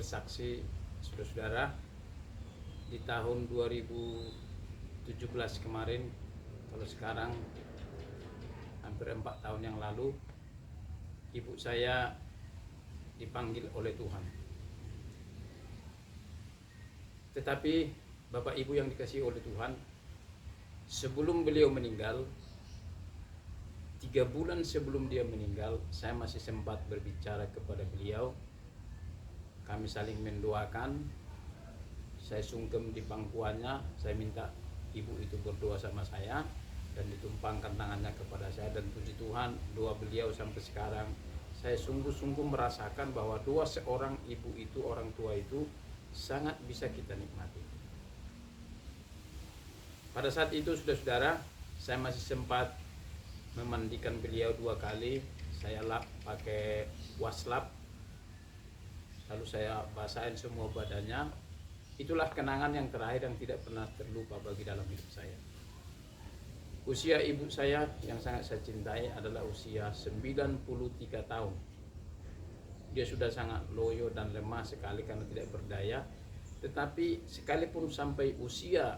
bersaksi, saudara-saudara, di tahun 2017 kemarin, kalau sekarang hampir 4 tahun yang lalu, ibu saya dipanggil oleh Tuhan. Tetapi Bapak Ibu yang dikasihi oleh Tuhan, sebelum beliau meninggal, 3 bulan sebelum dia meninggal, saya masih sempat berbicara kepada beliau. Kami saling mendoakan. Saya sungkem di pangkuannya, saya minta ibu itu berdoa sama saya dan ditumpangkan tangannya kepada saya, dan puji Tuhan, doa beliau sampai sekarang saya sungguh-sungguh merasakan bahwa doa seorang ibu itu, orang tua itu sangat bisa kita nikmati. Pada saat itu, saudara-saudara, saya masih sempat memandikan beliau 2 kali. Saya lap pakai waslap, lalu saya basahin semua badannya. Itulah kenangan yang terakhir yang tidak pernah terlupa bagi dalam hidup saya. Usia ibu saya yang sangat saya cintai adalah usia 93 tahun. Dia sudah sangat loyo dan lemah sekali karena tidak berdaya. Tetapi sekalipun sampai usia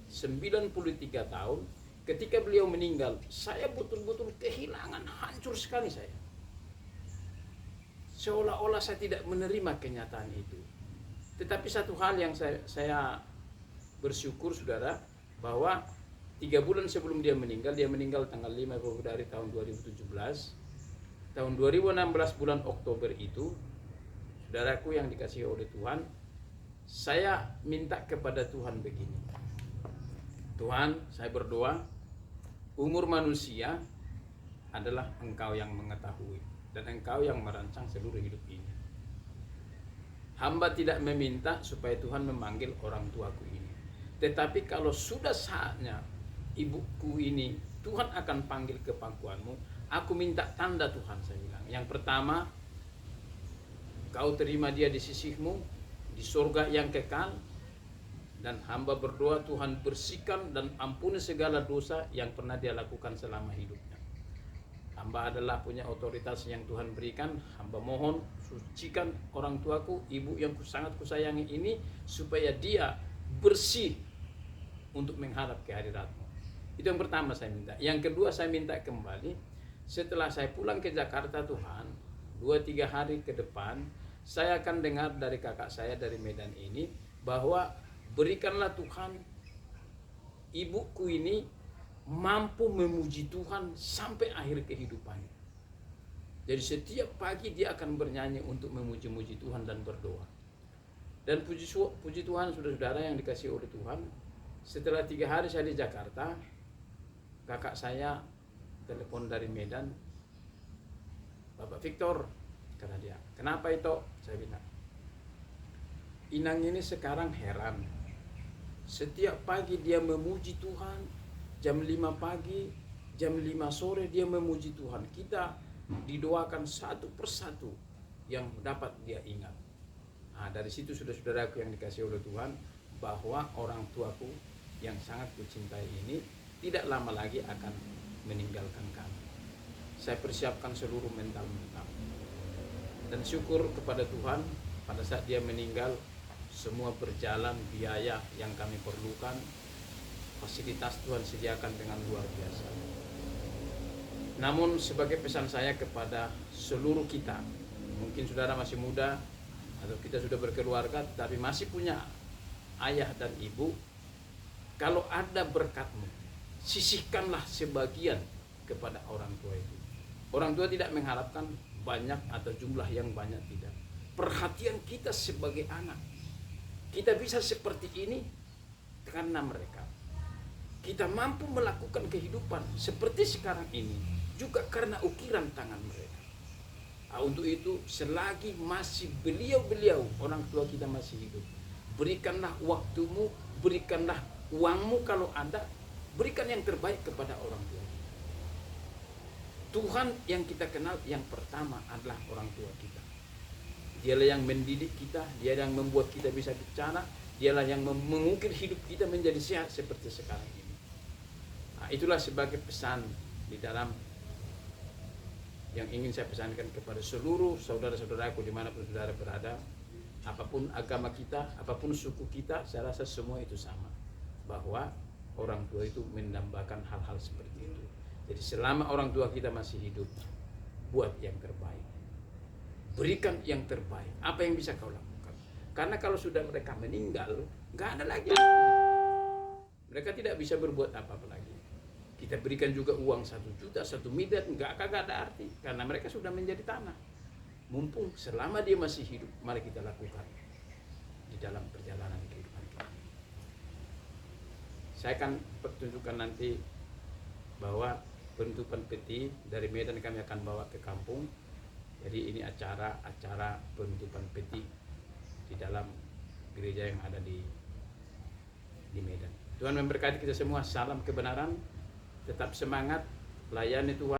93 tahun, ketika beliau meninggal, saya betul-betul kehilangan, hancur sekali saya. Seolah-olah saya tidak menerima kenyataan itu. Tetapi satu hal yang saya bersyukur, saudara, bahwa 3 bulan sebelum dia meninggal tanggal 5 Februari tahun 2017. Tahun 2016 bulan Oktober itu, saudaraku yang dikasihi oleh Tuhan, saya minta kepada Tuhan begini. Tuhan, saya berdoa, umur manusia adalah Engkau yang mengetahui dan Engkau yang merancang seluruh hidup ini. Hamba tidak meminta supaya Tuhan memanggil orang tuaku ini. Tetapi kalau sudah saatnya ibuku ini Tuhan akan panggil ke pangkuanmu, aku minta tanda Tuhan, saya bilang. Yang pertama, Kau terima dia di sisimu, di surga yang kekal. Dan hamba berdoa Tuhan bersihkan dan ampuni segala dosa yang pernah dia lakukan selama hidupnya. Hamba adalah punya otoritas yang Tuhan berikan. Hamba mohon sucikan orang tuaku, ibu yang sangat kusayangi ini, supaya dia bersih untuk menghadap kehadirat-Mu. Itu yang pertama saya minta. Yang kedua saya minta kembali, setelah saya pulang ke Jakarta Tuhan, 2-3 hari ke depan, saya akan dengar dari kakak saya dari Medan ini, bahwa berikanlah Tuhan ibuku ini mampu memuji Tuhan sampai akhir kehidupannya. Jadi setiap pagi dia akan bernyanyi untuk memuji-muji Tuhan dan berdoa. Dan puji Tuhan, saudara-saudara yang dikasihi oleh Tuhan, setelah 3 hari saya di Jakarta, kakak saya telepon dari Medan, Bapak Victor, kata dia, kenapa itu? Saya bilang, Inang ini sekarang heran. Setiap pagi dia memuji Tuhan, jam 5 pagi, jam 5 sore dia memuji Tuhan. Kita didoakan satu persatu yang dapat dia ingat. Nah, dari situ saudara-saudaraku yang dikasihi oleh Tuhan, bahwa orang tuaku yang sangat kucintai ini tidak lama lagi akan meninggalkan kami. Saya persiapkan seluruh mental. Dan syukur kepada Tuhan, pada saat dia meninggal, semua berjalan, biaya yang kami perlukan, fasilitas Tuhan sediakan dengan luar biasa. Namun sebagai pesan saya kepada seluruh kita, mungkin saudara masih muda atau kita sudah berkeluarga tapi masih punya ayah dan ibu, kalau ada berkatmu, sisihkanlah sebagian kepada orang tua itu. Orang tua tidak mengharapkan banyak atau jumlah yang banyak, tidak. Perhatian kita sebagai anak, kita bisa seperti ini karena mereka. Kita mampu melakukan kehidupan seperti sekarang ini juga karena ukiran tangan mereka. Nah, untuk itu selagi masih beliau-beliau orang tua kita masih hidup, berikanlah waktumu, berikanlah uangmu kalau ada, berikan yang terbaik kepada orang tua. Tuhan yang kita kenal yang pertama adalah orang tua kita. Dialah yang mendidik kita, dia yang membuat kita bisa bicara, dialah yang mengukir hidup kita menjadi sehat seperti sekarang ini. Nah, itulah sebagai pesan di dalam yang ingin saya pesankan kepada seluruh saudara-saudaraku dimanapun saudara berada, apapun agama kita, apapun suku kita, saya rasa semua itu sama, bahwa orang tua itu menambahkan hal-hal seperti itu. Jadi selama orang tua kita masih hidup, buat yang terbaik, berikan yang terbaik, apa yang bisa kau lakukan. Karena kalau sudah mereka meninggal, nggak ada lagi arti. Mereka tidak bisa berbuat apa-apa lagi. Kita berikan juga uang 1 juta, 1 miliar, nggak ada arti, karena mereka sudah menjadi tanah. Mumpung selama dia masih hidup, mari kita lakukan di dalam perjalanan kehidupan kita. Saya akan pertunjukkan nanti bahwa penutupan peti dari Medan kami akan bawa ke kampung. Jadi ini acara penutupan peti di dalam gereja yang ada di Medan. Tuhan memberkati kita semua. Salam kebenaran. Tetap semangat, layani Tuhan.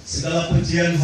Segala pujian